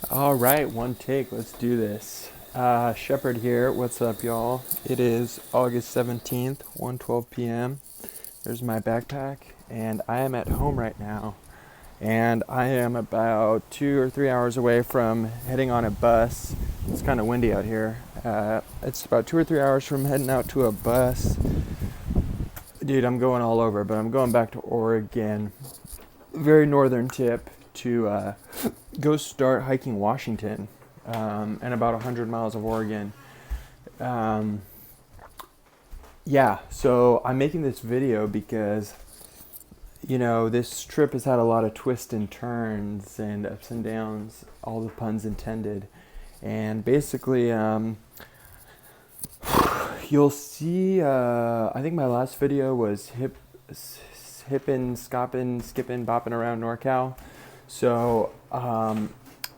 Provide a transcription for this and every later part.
All right, one take. Let's do this. Shepard here. What's up, y'all? It is August 17th, 1:12 p.m. There's my backpack, and I am at home right now. And I am about 2 or 3 hours away from heading on a bus. It's kind of windy out here. It's about 2 or 3 hours from heading out to a bus. Dude, I'm going all over, but I'm going back to Oregon, very northern tip, to go start hiking Washington and about 100 miles of Oregon. Um, yeah, so I'm making this video because, this trip has had a lot of twists and turns and ups and downs, all the puns intended. And basically, you'll see, I think my last video was hippin', scoppin', skippin', bopping around NorCal. So,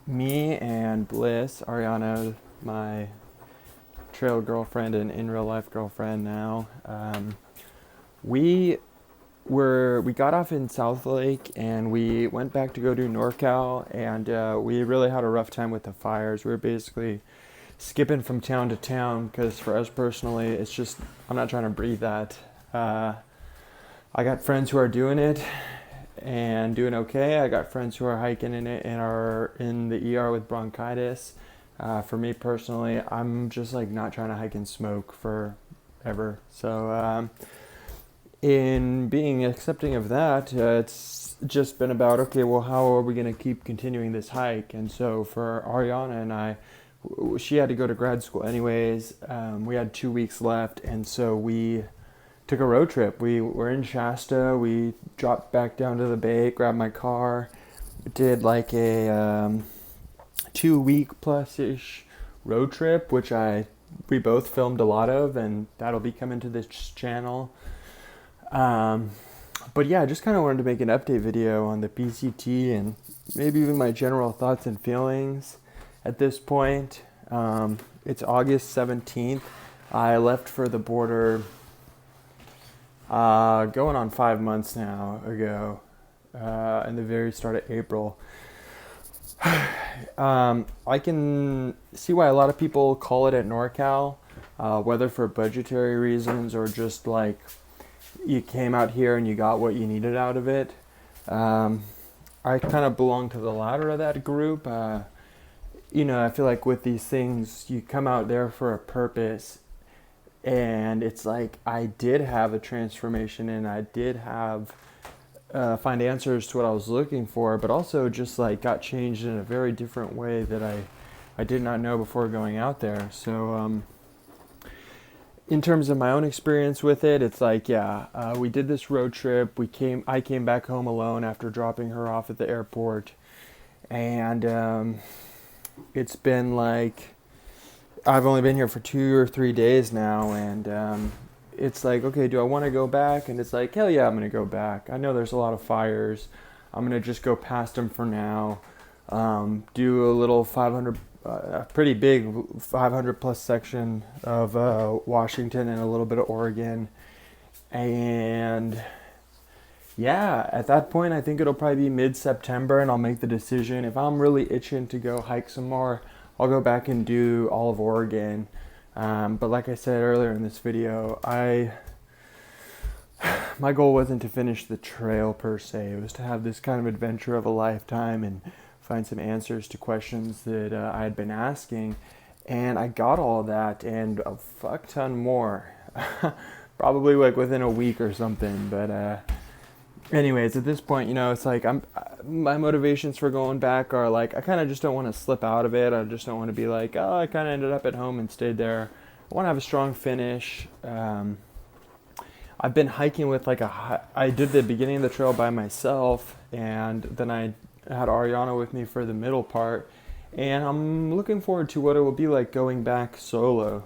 me and Bliss, Ariana, my trail girlfriend and in real life girlfriend now, we we got off in South Lake and we went back to go do NorCal, and we really had a rough time with the fires. We were basically skipping from town to town because for us personally, it's just, I'm not trying to breathe that. I got friends who are doing it and doing okay. I got friends who are hiking in it and are in the ER with bronchitis. For me personally, I'm just like not trying to hike and smoke forever. So, in being accepting of that, it's just been about, okay, well, how are we going to keep continuing this hike? And so for Ariana and I, she had to go to grad school anyways. We had 2 weeks left, and so we took a road trip. We were in Shasta. We dropped back down to the bay, grabbed my car, did like a 2 week plus ish road trip, which we both filmed a lot of, and that'll be coming to this channel. But yeah, I just kind of wanted to make an update video on the PCT and maybe even my general thoughts and feelings at this point. It's August 17th. I left for the border going on 5 months now ago, in the very start of April. I can see why a lot of people call it at NorCal, whether for budgetary reasons or just like you came out here and you got what you needed out of it. I kind of belong to the latter of that group. I feel like with these things, you come out there for a purpose, and it's like I did have a transformation and I did have find answers to what I was looking for, but also just like got changed in a very different way that I did not know before going out there. So in terms of my own experience with it, it's like, yeah, we did this road trip. I came back home alone after dropping her off at the airport, and it's been like, I've only been here for 2 or 3 days now, and it's like, okay, do I want to go back? And it's like, hell yeah, I'm going to go back. I know there's a lot of fires. I'm going to just go past them for now. Do a little 500, a pretty big 500 plus section of Washington and a little bit of Oregon. And yeah, at that point, I think it'll probably be mid-September, and I'll make the decision. If I'm really itching to go hike some more, I'll go back and do all of Oregon. But like I said earlier in this video, my goal wasn't to finish the trail per se. It was to have this kind of adventure of a lifetime and find some answers to questions that I had been asking. And I got all of that and a fuck ton more. Probably like within a week or something. But anyways, at this point, it's like my motivations for going back are like, I kind of just don't want to slip out of it. I just don't want to be like, oh, I kind of ended up at home and stayed there. I want to have a strong finish. I've been hiking with I did the beginning of the trail by myself, and then I had Ariana with me for the middle part, and I'm looking forward to what it will be like going back solo.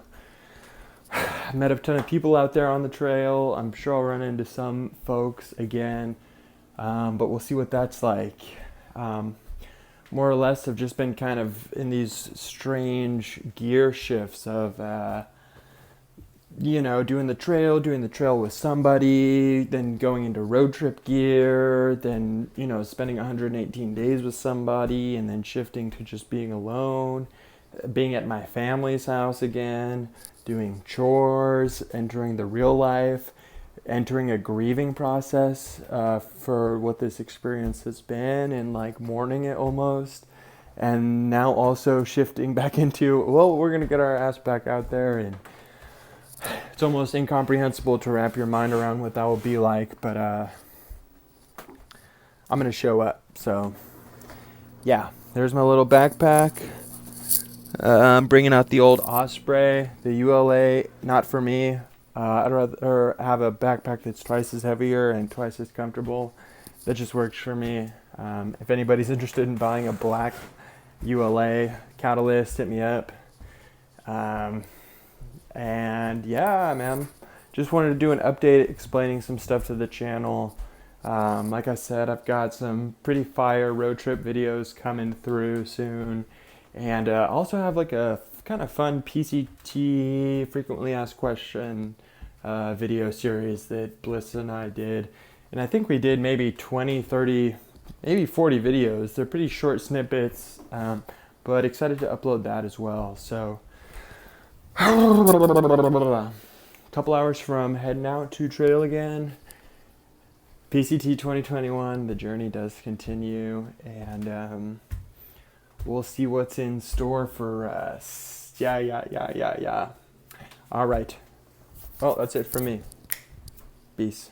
I met a ton of people out there on the trail. I'm sure I'll run into some folks again, but we'll see what that's like. More or less, I've just been kind of in these strange gear shifts of doing the trail with somebody, then going into road trip gear, then, spending 118 days with somebody, and then shifting to just being alone, being at my family's house again, doing chores, entering the real life, entering a grieving process for what this experience has been, and like mourning it almost. And now also shifting back into, well, we're going to get our ass back out there, and it's almost incomprehensible to wrap your mind around what that will be like, but I'm going to show up. So, yeah, there's my little backpack. I'm bringing out the old Osprey, the ULA, not for me. I'd rather have a backpack that's twice as heavier and twice as comfortable. That just works for me. If anybody's interested in buying a black ULA Catalyst, hit me up. And yeah, man, just wanted to do an update explaining some stuff to the channel. Like I said, I've got some pretty fire road trip videos coming through soon. And also have like a kind of fun PCT, frequently asked question video series that Bliss and I did. And I think we did maybe 20, 30, maybe 40 videos. They're pretty short snippets, but excited to upload that as well. So a couple hours from heading out to trail again. PCT 2021, the journey does continue, and we'll see what's in store for us. Yeah. All right. Well, that's it from me. Peace.